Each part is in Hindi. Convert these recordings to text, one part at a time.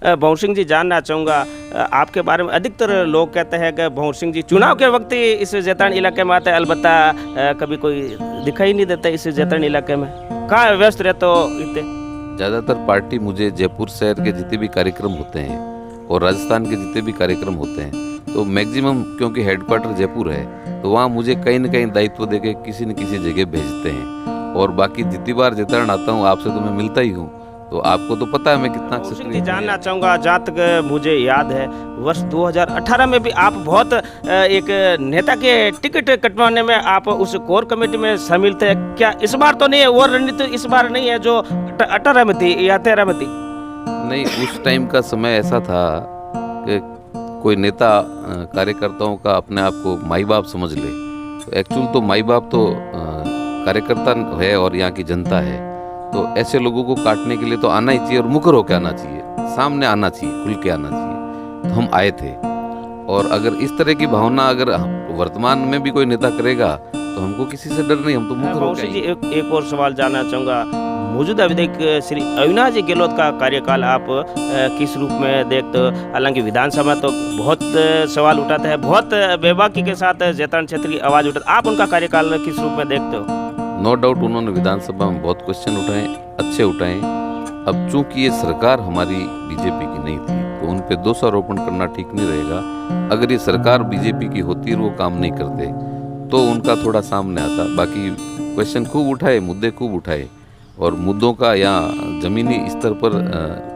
भंवर सिंह जी, जानना चाहूँगा आपके बारे में। अधिकतर लोग कहते हैं कि भंवर सिंह जी चुनाव के वक्त ही इस जैतारण इलाके में आते हैं, अलबत्ता कभी कोई दिखाई नहीं देता इस जैतारण इलाके में। कहाँ व्यस्त रहते हो इतने? ज़्यादातर पार्टी मुझे जयपुर शहर के जितने भी कार्यक्रम होते हैं और राजस्थान के जितने भी कार्यक्रम होते हैं, तो मैक्सिमम क्योंकि हेडक्वार्टर जयपुर है, तो वहाँ मुझे कहीं न कहीं दायित्व देके किसी न किसी जगह भेजते हैं। और बाकी जितनी बार जैतारण आता हूँ आपसे तो मैं मिलता ही हूँ, तो आपको तो पता है मैं कितना सक्रिय। जानना चाहूँगा, जहाँ तक मुझे याद है वर्ष 2018 में भी आप बहुत एक नेता के टिकट कटवाने में आप उस कोर कमेटी में शामिल थे। क्या इस बार तो नहीं है वो रणनीति, इस बार नहीं है जो 18 में थी या 13 में थी? नहीं, उस टाइम का समय ऐसा था कि कोई नेता कार्यकर्ताओं का अपने आप को माई बाप समझ ले, तो एक्चुअल तो माई बाप तो कार्यकर्ता है और यहाँ की जनता है। तो ऐसे लोगों को काटने के लिए तो आना ही चाहिए और मुखर होकर आना चाहिए, सामने आना चाहिए, खुल के आना चाहिए। तो हम आए थे, और अगर इस तरह की भावना अगर वर्तमान में भी कोई नेता करेगा तो हमको किसी से डर नहीं, हम तो मुखर होकर आएंगे। एक और सवाल जानना चाहूँगा, मौजूदा विधायक श्री अविनाश जी गहलोत का कार्यकाल आप किस रूप में देखते हो? हालांकि विधानसभा तो बहुत सवाल उठाते हैं, बहुत बेबाकी के साथ जैतारण क्षेत्र की आवाज़ उठाते, आप उनका कार्यकाल किस रूप में देखते हो? नो डाउट उन्होंने विधानसभा में बहुत क्वेश्चन उठाए, अच्छे उठाए। अब चूंकि ये सरकार हमारी बीजेपी की नहीं थी, तो उन पे दोषारोपण करना ठीक नहीं रहेगा। अगर ये सरकार बीजेपी की होती और वो काम नहीं करते तो उनका थोड़ा सामने आता। बाकी क्वेश्चन खूब उठाए, मुद्दे खूब उठाए, और मुद्दों का यहाँ जमीनी स्तर पर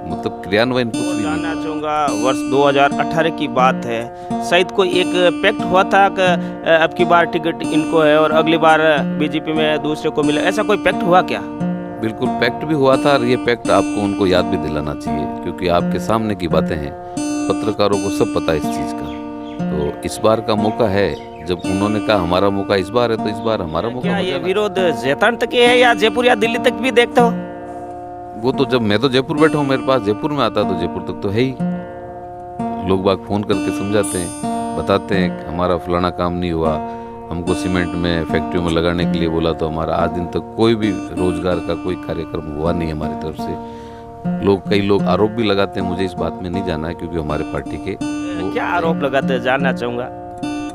मतलब क्रियान्वयन कुछ भी जानना चाहूँगा, वर्ष 2018 की बात है, शायद कोई एक पैक्ट हुआ था कि अब की बार टिकट इनको है और अगली बार बीजेपी में दूसरे को मिले, ऐसा कोई पैक्ट हुआ क्या? बिल्कुल पैक्ट भी हुआ था, और ये पैक्ट आपको उनको याद भी दिलाना चाहिए, क्योंकि आपके सामने की बातें हैं, पत्रकारों को सब पता है इस चीज़ का। तो इस बार का मौका है, जब उन्होंने कहा हमारा मौका इस बार है, तो इस बार हमारा मौका। क्या ये विरोध जैतारण तक है या जयपुर या दिल्ली तक भी देखते हो? वो तो जब मैं तो जयपुर बैठा हूँ, मेरे पास जयपुर में आता तो जयपुर तक तो है ही। लोग बाग फोन करके समझाते हैं, बताते हैं कि हमारा फलाना काम नहीं हुआ, हमको सीमेंट में फैक्ट्रियों में लगाने के लिए बोला, तो हमारा आज दिन तक कोई भी रोजगार का कोई कार्यक्रम हुआ नहीं हमारी तरफ से। कई लोग आरोप भी लगाते हैं, मुझे इस बात में नहीं जाना है, क्योंकि हमारे पार्टी के क्या आरोप लगाते हैं, जानना चाहूँगा।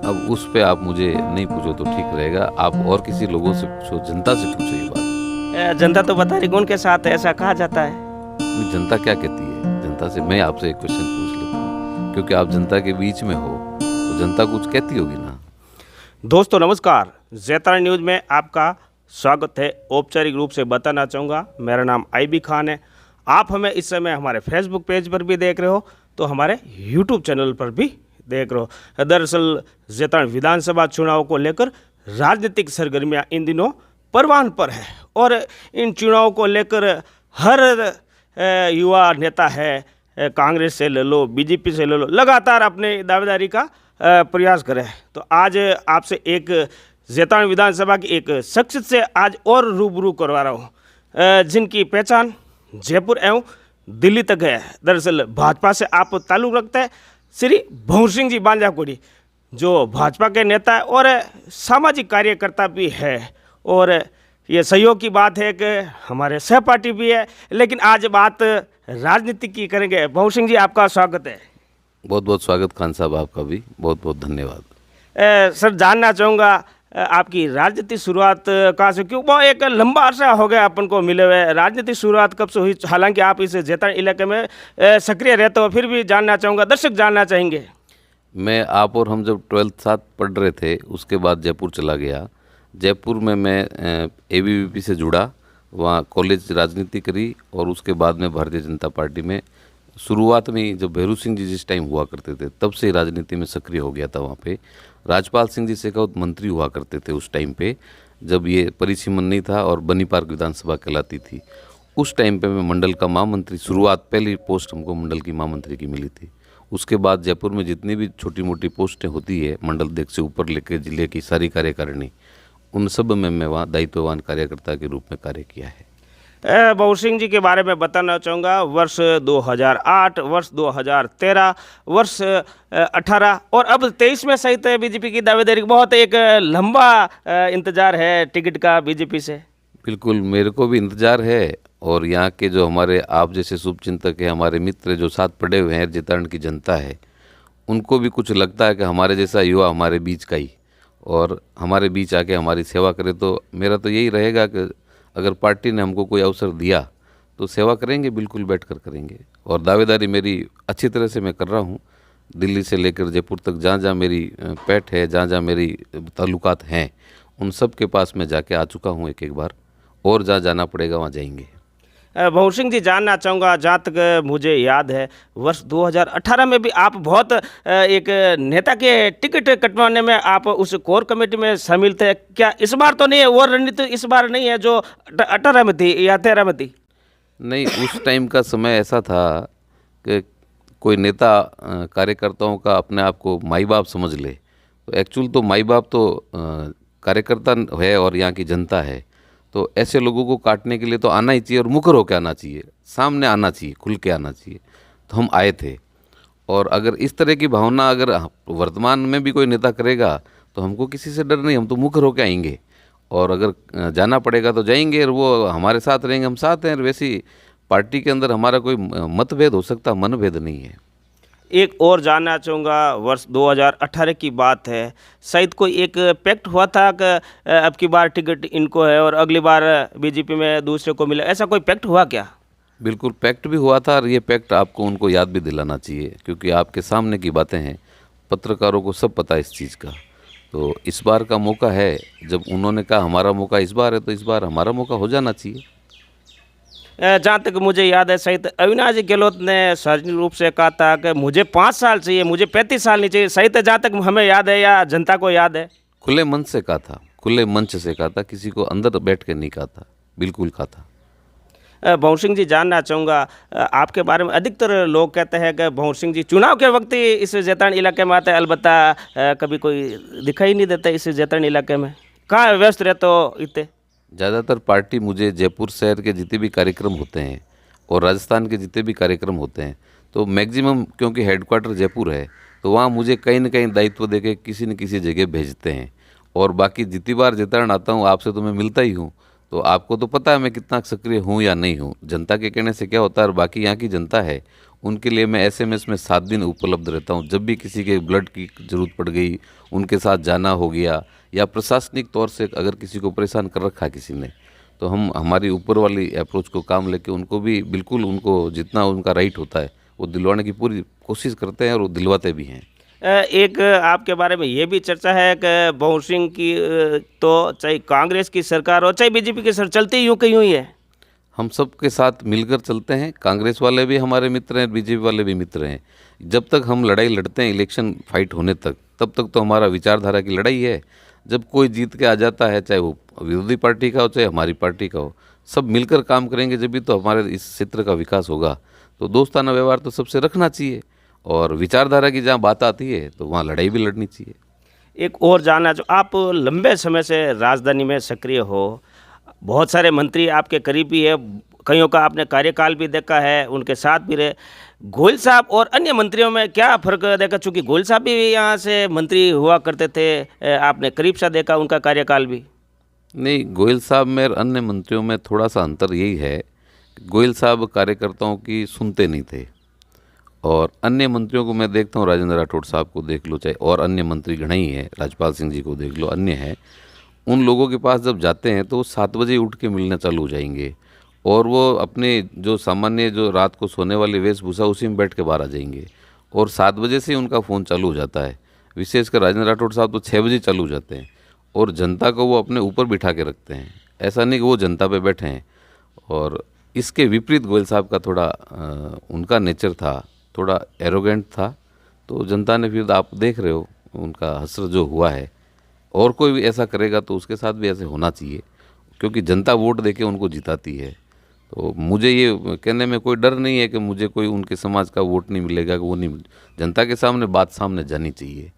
अब उस पे आप मुझे नहीं पूछो तो ठीक रहेगा, आप और किसी लोगों से पूछो, जनता से पूछो ये बात। जनता तो बता रही कौन के साथ है, ऐसा कहा जाता है। जनता क्या कहती है? जनता से मैं आपसे एक क्वेश्चन पूछ लेता हूँ, क्योंकि आप जनता के बीच में हो, तो जनता कुछ कहती होगी ना। दोस्तों नमस्कार, जैतारण न्यूज़ में आपका स्वागत है। औपचारिक रूप से बताना चाहूँगा, मेरा नाम आईबी खान है। आप हमें इस समय हमारे फेसबुक पेज पर भी देख रहे हो, तो हमारे यूट्यूब चैनल पर भी देख रहे हो। दरअसल जैतारण विधानसभा चुनाव को लेकर राजनीतिक सरगर्मियाँ इन दिनों परवान पर है, और इन चुनाव को लेकर हर युवा नेता है, कांग्रेस से ले लो, बीजेपी से ले लो, लगातार अपने दावेदारी का प्रयास करें। तो आज आपसे एक जैतारण विधानसभा की एक शख्सियत से आज और रूबरू करवा रहा हूँ, जिनकी पहचान जयपुर एवं दिल्ली तक है। दरअसल भाजपा से आप ताल्लुक़ रखते हैं श्री भंवर सिंह जी बांजाकोड़ी, जो भाजपा के नेता है और सामाजिक कार्यकर्ता भी है, और ये सहयोग की बात है कि हमारे सहपाठी भी है। लेकिन आज बात राजनीति की करेंगे। भंवर सिंह जी, आपका स्वागत है। बहुत बहुत स्वागत खान साहब, आपका भी बहुत बहुत धन्यवाद। सर, जानना चाहूँगा आपकी राजनीतिक शुरुआत कहाँ से, क्यों वो एक लंबा अरसा हो गया अपन को मिले हुए, राजनीतिक शुरुआत कब से हुई? हालांकि आप इस जैतारण इलाके में सक्रिय रहते हो, फिर भी जानना चाहूँगा, दर्शक जानना चाहेंगे। मैं आप और हम जब 12th साथ पढ़ रहे थे, उसके बाद जयपुर चला गया। जयपुर में मैं ABVP से जुड़ा, वहाँ कॉलेज राजनीति करी, और उसके बाद में भारतीय जनता पार्टी में शुरुआत में जब भैरू सिंह जी जिस टाइम हुआ करते थे, तब से राजनीति में सक्रिय हो गया था। वहाँ पे राजपाल सिंह जी शेखावत मंत्री हुआ करते थे उस टाइम पे, जब ये परिसीमन नहीं था और बनी पार्क विधानसभा कहलाती थी। उस टाइम पे मैं मंडल का महामंत्री, शुरुआत पहली पोस्ट हमको मंडल की महामंत्री की मिली थी। उसके बाद जयपुर में जितनी भी छोटी मोटी पोस्टें होती है, मंडल अध्यक्ष से ऊपर लेकर जिले की सारी कार्यकारिणी, उन सब में मैं वहाँ दायित्ववान कार्यकर्ता के रूप में कार्य किया है। भंवर सिंह जी के बारे में बताना चाहूँगा, वर्ष 2008, वर्ष 2013, वर्ष 18 और अब 23 में सहित बीजेपी की दावेदारी, बहुत एक लंबा इंतजार है टिकट का बीजेपी से। बिल्कुल, मेरे को भी इंतजार है, और यहाँ के जो हमारे आप जैसे शुभचिंतक हैं, हमारे मित्र जो साथ पड़े हुए हैं, जैतारण की जनता है, उनको भी कुछ लगता है कि हमारे जैसा युवा हमारे बीच का ही और हमारे बीच आके हमारी सेवा करे। तो मेरा तो यही रहेगा कि अगर पार्टी ने हमको कोई अवसर दिया तो सेवा करेंगे, बिल्कुल बैठकर करेंगे। और दावेदारी मेरी अच्छी तरह से मैं कर रहा हूँ, दिल्ली से लेकर जयपुर तक जहाँ जहाँ मेरी पैठ है, जहाँ जहाँ मेरी ताल्लुकात हैं, उन सब के पास मैं जाके आ चुका हूँ एक एक बार, और जहाँ जाना पड़ेगा वहाँ जाएंगे। भंवर सिंह जी, जानना चाहूँगा, जहाँ तक मुझे याद है वर्ष 2018 में भी आप बहुत एक नेता के टिकट कटवाने में आप उस कोर कमेटी में शामिल थे। क्या इस बार तो नहीं है, वो रणनीति इस बार नहीं है जो 18 में थी या 13 में थी? नहीं, उस टाइम का समय ऐसा था कि कोई नेता कार्यकर्ताओं का अपने आप को माई बाप समझ ले, तो एक्चुअल तो माई बाप तो कार्यकर्ता है और यहाँ की जनता है। तो ऐसे लोगों को काटने के लिए तो आना ही चाहिए और मुखर होकर आना चाहिए, सामने आना चाहिए, खुल के आना चाहिए। तो हम आए थे, और अगर इस तरह की भावना अगर वर्तमान में भी कोई नेता करेगा तो हमको किसी से डर नहीं, हम तो मुखर होकर आएंगे। और अगर जाना पड़ेगा तो जाएंगे, और वो हमारे साथ रहेंगे, हम साथ हैं। और वैसी पार्टी के अंदर हमारा कोई मतभेद हो सकता, मनभेद नहीं है। एक और जानना चाहूँगा, वर्ष 2018 की बात है, शायद कोई एक पैक्ट हुआ था कि अब की बार टिकट इनको है और अगली बार बीजेपी में दूसरे को मिले, ऐसा कोई पैक्ट हुआ क्या? बिल्कुल पैक्ट भी हुआ था, और ये पैक्ट आपको उनको याद भी दिलाना चाहिए, क्योंकि आपके सामने की बातें हैं, पत्रकारों को सब पता है इस चीज़ का। तो इस बार का मौका है, जब उन्होंने कहा हमारा मौका इस बार है, तो इस बार हमारा मौका हो जाना चाहिए। जहाँ तक मुझे याद है, शायद अविनाश गहलोत ने सार्वजनिक रूप से कहा था कि मुझे 5 साल चाहिए, मुझे 35 साल नहीं चाहिए। शायद जहाँ तक हमें याद है या जनता को याद है, खुले मन से कहा था, खुले मंच से कहा था, किसी को अंदर बैठ के नहीं कहा था, बिल्कुल कहा था। भंवर सिंह जी, जानना चाहूँगा, आपके बारे में अधिकतर लोग कहते हैं कि भंवर सिंह जी चुनाव के वक्त ही इस जैतारण इलाके में आते हैं, अलबत्ता कभी कोई दिखाई नहीं देता इस जैतारण इलाके में। कहाँ व्यस्त रहते हो इतने? ज़्यादातर पार्टी मुझे जयपुर शहर के जितने भी कार्यक्रम होते हैं और राजस्थान के जितने भी कार्यक्रम होते हैं, तो मैक्सिमम, क्योंकि हेडक्वार्टर जयपुर है, तो वहाँ मुझे कहीं न कहीं दायित्व देके किसी न किसी जगह भेजते हैं। और बाकी जितनी बार जैतारण आता हूँ, आपसे तो मैं मिलता ही हूँ, तो आपको तो पता है मैं कितना सक्रिय हूँ या नहीं हूँ। जनता के कहने से क्या होता है, और बाकी यहाँ की जनता है, उनके लिए मैं SMS में 7 दिन उपलब्ध रहता हूँ। जब भी किसी के ब्लड की ज़रूरत पड़ गई, उनके साथ जाना हो गया, या प्रशासनिक तौर से अगर किसी को परेशान कर रखा है किसी ने, तो हम हमारी ऊपर वाली अप्रोच को काम लेके उनको भी बिल्कुल, उनको जितना उनका राइट होता है वो दिलवाने की पूरी कोशिश करते हैं, और वो दिलवाते भी हैं। एक आपके बारे में ये भी चर्चा है कि भंवर सिंह की तो चाहे कांग्रेस की सरकार हो चाहे बीजेपी की सरकार, चलती यूँ की यूँ ही है। हम सबके साथ मिलकर चलते हैं, कांग्रेस वाले भी हमारे मित्र हैं, बीजेपी वाले भी मित्र हैं। जब तक हम लड़ाई लड़ते हैं इलेक्शन फाइट होने तक, तब तक तो हमारा विचारधारा की लड़ाई है। जब कोई जीत के आ जाता है, चाहे वो विरोधी पार्टी का हो चाहे हमारी पार्टी का हो, सब मिलकर काम करेंगे, जब भी तो हमारे इस क्षेत्र का विकास होगा। तो दोस्ताना व्यवहार तो सबसे रखना चाहिए, और विचारधारा की जहाँ बात आती है तो वहाँ लड़ाई भी लड़नी चाहिए। एक और जानना जो, आप लंबे समय से राजधानी में सक्रिय हो, बहुत सारे मंत्री आपके करीबी है, कईयों का आपने कार्यकाल भी देखा है, उनके साथ भी रहे। गोयल साहब और अन्य मंत्रियों में क्या फ़र्क देखा? चूँकि गोयल साहब भी यहाँ से मंत्री हुआ करते थे, आपने करीब से देखा उनका कार्यकाल भी। नहीं, गोयल साहब में और अन्य मंत्रियों में थोड़ा सा अंतर यही है, गोयल साहब कार्यकर्ताओं की सुनते नहीं थे, और अन्य मंत्रियों को मैं देखता हूँ, राजेंद्र राठौड़ साहब को देख लो, चाहे और अन्य मंत्री गण ही हैं, राजपाल सिंह जी को देख लो, अन्य हैं, उन लोगों के पास जब जाते हैं तो वो 7 बजे उठ के मिलना चालू हो जाएंगे, और वो अपने जो सामान्य जो रात को सोने वाली वेशभूषा उसी में बैठ के बाहर आ जाएंगे, और 7 बजे से ही उनका फ़ोन चालू हो जाता है। विशेषकर राजेंद्र राठौड़ साहब तो 6 बजे चालू हो जाते हैं, और जनता को वो अपने ऊपर बिठा के रखते हैं, ऐसा नहीं कि वो जनता पे बैठे हैं। और इसके विपरीत गोयल साहब का थोड़ा उनका नेचर था, थोड़ा एरोगेंट था, तो जनता ने फिर आप देख रहे हो उनका हश्र जो हुआ है। और कोई भी ऐसा करेगा तो उसके साथ भी ऐसे होना चाहिए, क्योंकि जनता वोट देके उनको जिताती है। तो मुझे ये कहने में कोई डर नहीं है कि मुझे कोई उनके समाज का वोट नहीं मिलेगा, कि वो नहीं, जनता के सामने बात सामने जानी चाहिए।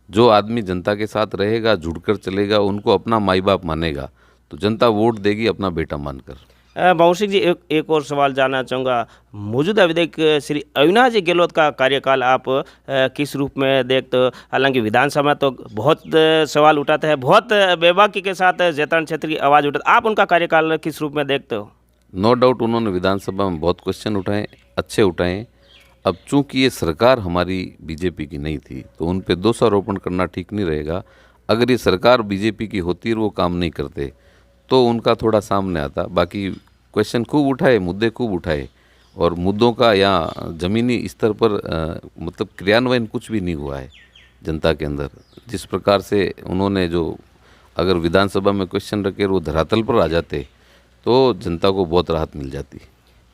जो आदमी जनता के साथ रहेगा, जुड़कर चलेगा, उनको अपना माई बाप मानेगा, तो जनता वोट देगी अपना बेटा मानकर। भंवर सिंह जी, एक और सवाल जानना चाहूँगा, मौजूदा विधायक श्री अविनाश जी गहलोत का कार्यकाल आप किस रूप में देखते हो? हालांकि विधानसभा में तो बहुत सवाल उठाते हैं, बहुत बेबाकी के साथ जैतारण क्षेत्र की आवाज़ उठाते, आप उनका कार्यकाल किस रूप में देखते हो? नो डाउट उन्होंने विधानसभा में बहुत क्वेश्चन उठाए, अच्छे उठाए। अब चूंकि ये सरकार हमारी बीजेपी की नहीं थी तो उन पे दोषारोपण करना ठीक नहीं रहेगा। अगर ये सरकार बीजेपी की होती और वो काम नहीं करते तो उनका थोड़ा सामने आता। बाकी क्वेश्चन खूब उठाए, मुद्दे खूब उठाए, और मुद्दों का यहाँ ज़मीनी स्तर पर मतलब क्रियान्वयन कुछ भी नहीं हुआ है जनता के अंदर। जिस प्रकार से उन्होंने जो अगर विधानसभा में क्वेश्चन रखे और वो धरातल पर आ जाते तो जनता को बहुत राहत मिल जाती।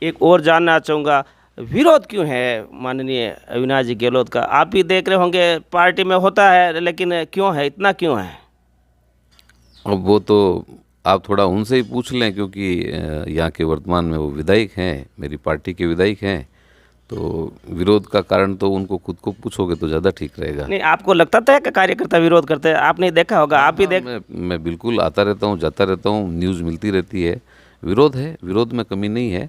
एक और जानना चाहूँगा, विरोध क्यों है माननीय अविनाश जी गहलोत का? आप भी देख रहे होंगे पार्टी में होता है, लेकिन क्यों है, इतना क्यों है? अब वो तो आप थोड़ा उनसे ही पूछ लें, क्योंकि यहाँ के वर्तमान में वो विधायक हैं, मेरी पार्टी के विधायक हैं। तो विरोध का कारण तो उनको खुद को पूछोगे तो ज़्यादा ठीक रहेगा। नहीं, आपको लगता था कि कार्यकर्ता विरोध करते हैं? आपने देखा होगा, आप भी देख। मैं बिल्कुल आता रहता हूँ, जाता रहता हूँ, न्यूज़ मिलती रहती है। विरोध है, विरोध में कमी नहीं है,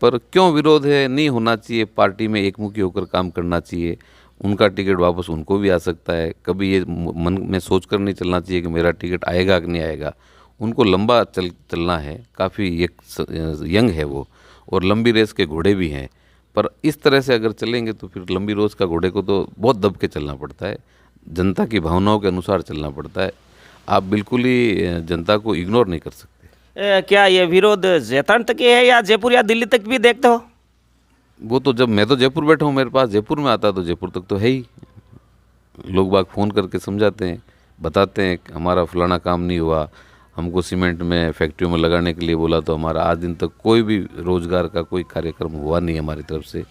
पर क्यों विरोध है? नहीं होना चाहिए। पार्टी में एकमुखी होकर काम करना चाहिए। उनका टिकट वापस उनको भी आ सकता है। कभी ये मन में सोच कर नहीं चलना चाहिए कि मेरा टिकट आएगा कि नहीं आएगा। उनको लंबा चलना है। काफ़ी यंग है वो, और लंबी रेस के घोड़े भी हैं। पर इस तरह से अगर चलेंगे तो फिर लंबी रोज का घोड़े को तो बहुत दब के चलना पड़ता है, जनता की भावनाओं के अनुसार चलना पड़ता है। आप बिल्कुल ही जनता को इग्नोर नहीं कर सकते। क्या ये विरोध जैतान तक ही है या जयपुर या दिल्ली तक भी देखते हो? वो तो जब मैं तो जयपुर बैठा हूँ, मेरे पास जयपुर में आता तो जयपुर तक तो है ही। लोग बाग फ़ोन करके समझाते हैं, बताते हैं कि हमारा फलाना काम नहीं हुआ, हमको सीमेंट में फैक्ट्रियों में लगाने के लिए बोला तो हमारा आज दिन तक कोई भी रोज़गार का कोई कार्यक्रम हुआ नहीं हमारी तरफ से।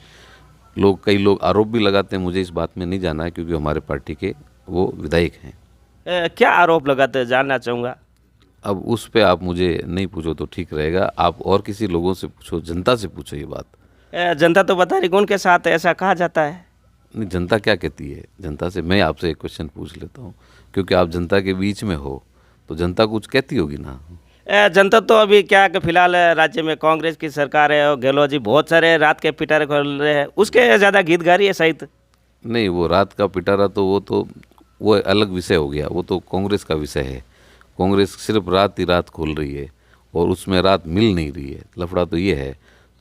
कई लोग आरोप भी लगाते हैं, मुझे इस बात में नहीं जाना है क्योंकि हमारे पार्टी के वो विधायक हैं। क्या आरोप लगाते हैं, जानना चाहूँगा। अब उस पे आप मुझे नहीं पूछो तो ठीक रहेगा, आप और किसी लोगों से पूछो, जनता से पूछो ये बात। जनता तो बता रही कौन के साथ है, ऐसा कहा जाता है। नहीं, जनता क्या कहती है? जनता से मैं आपसे एक क्वेश्चन पूछ लेता हूँ, क्योंकि आप जनता के बीच में हो तो जनता कुछ कहती होगी ना। जनता तो अभी क्या कि फिलहाल राज्य में कांग्रेस की सरकार है और गहलोत जी बहुत सारे रात के पिटारे खोल रहे हैं, उसके ज़्यादा गीत गा रही है सहित। नहीं, वो रात का पिटारा तो वो अलग विषय हो गया, वो तो कांग्रेस का विषय है। कांग्रेस सिर्फ रात ही रात खोल रही है और उसमें रात मिल नहीं रही है। लफड़ा तो ये है।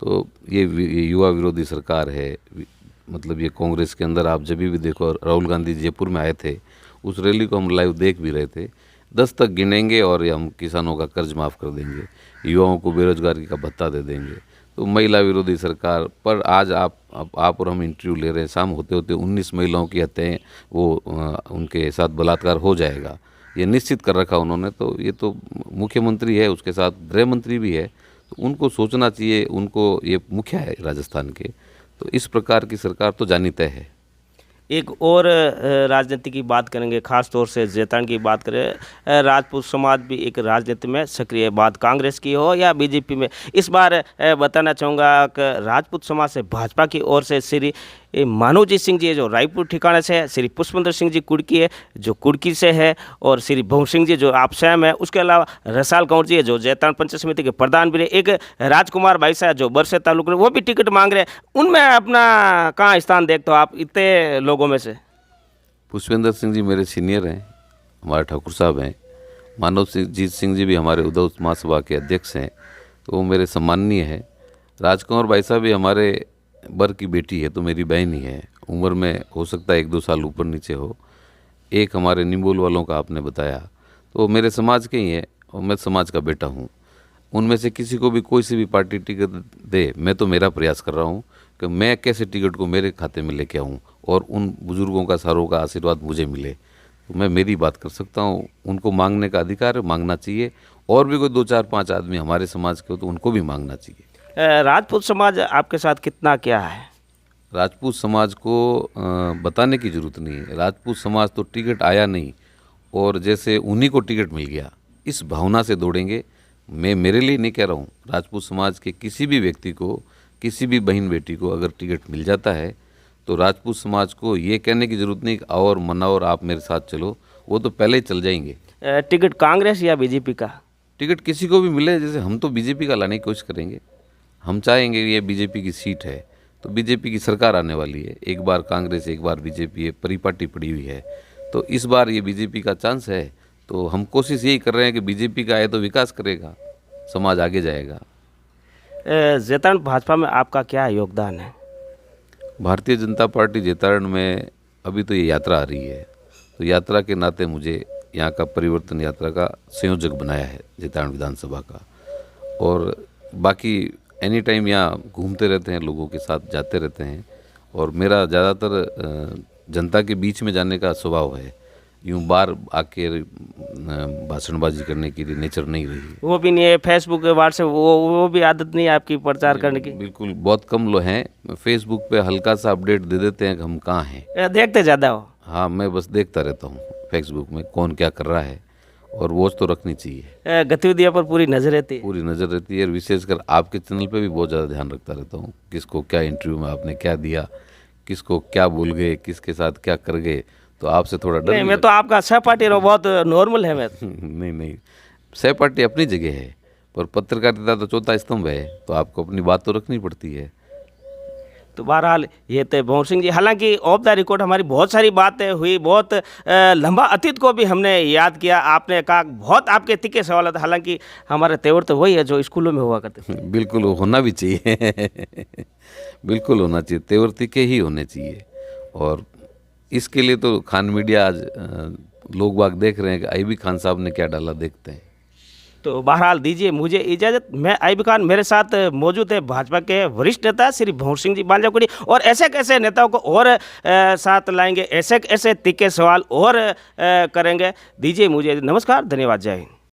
तो ये युवा विरोधी सरकार है। मतलब ये कांग्रेस के अंदर आप जब भी देखो, राहुल गांधी जयपुर में आए थे, उस रैली को हम लाइव देख भी रहे थे। 10 तक गिनेंगे और हम किसानों का कर्ज माफ़ कर देंगे, युवाओं को बेरोजगारी का भत्ता दे देंगे। तो महिला विरोधी सरकार पर आज आप और हम इंटरव्यू ले रहे हैं, शाम होते होते 19 महिलाओं की हत्याएं उनके साथ बलात्कार हो जाएगा, ये निश्चित कर रखा उन्होंने। तो ये तो मुख्यमंत्री है, उसके साथ गृह मंत्री भी है, तो उनको सोचना चाहिए। उनको ये मुखिया है राजस्थान के, तो इस प्रकार की सरकार तो जानी तय है। एक और राजनीति की बात करेंगे, खास तौर से जैतान की बात करें। राजपूत समाज भी एक राजनीति में सक्रिय, बात कांग्रेस की हो या बीजेपी में। इस बार बताना चाहूँगा कि राजपूत समाज से भाजपा की ओर से श्री मानवजीत सिंह जी है जो रायपुर ठिकाने से है, श्री पुष्पेंद्र सिंह जी कुड़की है जो कुड़की से है, और श्री भवन सिंह जी जो आप स्वयं है। उसके अलावा रसाल कंवर जी है जो जैतान पंचायत समिति के प्रधान भी है। एक राजकुमार भाई साहब जो बरसे तालुक वो भी टिकट मांग रहे हैं। उनमें अपना कहाँ स्थान देखते हो आप इतने लोगों में से? पुष्पेंद्र सिंह जी मेरे सीनियर हैं, हमारे ठाकुर साहब हैं। मानवजीत सिंह जी भी हमारे उद्धव महासभा के अध्यक्ष हैं, तो वो मेरे सम्माननीय है। राजकुमार भाई साहब भी हमारे बर की बेटी है, तो मेरी बहन ही है। उम्र में हो सकता है 1-2 साल ऊपर नीचे हो। एक हमारे निम्बोल वालों का आपने बताया, तो मेरे समाज के ही है और मैं समाज का बेटा हूँ। उनमें से किसी को भी कोई सी भी पार्टी टिकट दे, मैं तो मेरा प्रयास कर रहा हूँ कि मैं कैसे टिकट को मेरे खाते में लेके आऊँ और उन बुजुर्गों का सारों का आशीर्वाद मुझे मिले। तो मैं मेरी बात कर सकता हूँ, उनको मांगने का अधिकार है, मांगना चाहिए। और भी कोई 2-4-5 आदमी हमारे समाज के हो तो उनको भी मांगना चाहिए। राजपूत समाज आपके साथ कितना क्या है? राजपूत समाज को बताने की ज़रूरत नहीं है। राजपूत समाज तो टिकट आया नहीं और जैसे उन्हीं को टिकट मिल गया, इस भावना से दौड़ेंगे। मैं मेरे लिए नहीं कह रहा हूँ, राजपूत समाज के किसी भी व्यक्ति को, किसी भी बहन बेटी को अगर टिकट मिल जाता है तो राजपूत समाज को ये कहने की ज़रूरत नहीं कि आओ और मनाओ और आप मेरे साथ चलो, वो तो पहले ही चल जाएंगे। टिकट कांग्रेस या बीजेपी का? टिकट किसी को भी मिले, जैसे हम तो बीजेपी का लाने की कोशिश करेंगे। हम चाहेंगे ये बीजेपी की सीट है तो बीजेपी की सरकार आने वाली है। एक बार कांग्रेस, एक बार बीजेपी, ये परिपाटी पड़ी हुई है। तो इस बार ये बीजेपी का चांस है, तो हम कोशिश यही कर रहे हैं कि बीजेपी का आए तो विकास करेगा, समाज आगे जाएगा। जैतारण भाजपा में आपका क्या योगदान है? भारतीय जनता पार्टी जैतारण में अभी तो ये यात्रा आ रही है, तो यात्रा के नाते मुझे यहाँ का परिवर्तन यात्रा का संयोजक बनाया है जैतारण विधानसभा का। और बाकी एनी टाइम यहाँ घूमते रहते हैं, लोगों के साथ जाते रहते हैं, और मेरा ज़्यादातर जनता के बीच में जाने का स्वभाव है। यूँ बार आके भाषणबाजी करने के लिए नेचर नहीं रही। वो भी नहीं है, फेसबुक व्हाट्सएप वो भी आदत नहीं है आपकी प्रचार करने की? बिल्कुल, बहुत कम लोग हैं। फेसबुक पे हल्का सा अपडेट दे देते हैं कि हम कहाँ हैं। देखते ज़्यादा हो? हाँ, मैं बस देखता रहता हूँ फेसबुक में कौन क्या कर रहा है, और वॉच तो रखनी चाहिए। गतिविधियों पर पूरी नज़र रहती है? पूरी नज़र रहती है, और विशेषकर आपके चैनल पे भी बहुत ज़्यादा ध्यान रखता रहता हूँ। किसको क्या इंटरव्यू में आपने क्या दिया, किसको क्या बोल गए, किसके साथ क्या कर गए, तो आपसे थोड़ा डर नहीं, मैं तो आपका सहपाठी रहो, बहुत नॉर्मल है मैं। नहीं नहीं, सहपाठी अपनी जगह है, पर पत्रकारिता तो चौथा स्तंभ है, तो आपको अपनी बात तो रखनी पड़ती है। तो बहरहाल ये थे भंवर सिंह जी। हालांकि ऑफ द रिकॉर्ड हमारी बहुत सारी बातें हुई, बहुत लंबा अतीत को भी हमने याद किया। आपने कहा बहुत आपके तिखे सवाल थे, हालांकि हमारे तेवर तो वही है जो स्कूलों में हुआ करते थे। बिल्कुल, वो होना भी चाहिए। बिल्कुल होना चाहिए, तेवर तीखे ही होने चाहिए। और इसके लिए तो खान मीडिया आज लोग बाग देख रहे हैं कि आईबी खान साहब ने क्या डाला, देखते हैं। तो बहरहाल दीजिए मुझे इजाज़त। मैं आईबी खान, मेरे साथ मौजूद है भाजपा के वरिष्ठ नेता श्री भंवर सिंह जी बांजाकुड़ी, और ऐसे कैसे नेताओं को और साथ लाएंगे, ऐसे ऐसे तिखे सवाल और करेंगे। दीजिए मुझे नमस्कार, धन्यवाद, जय हिंद।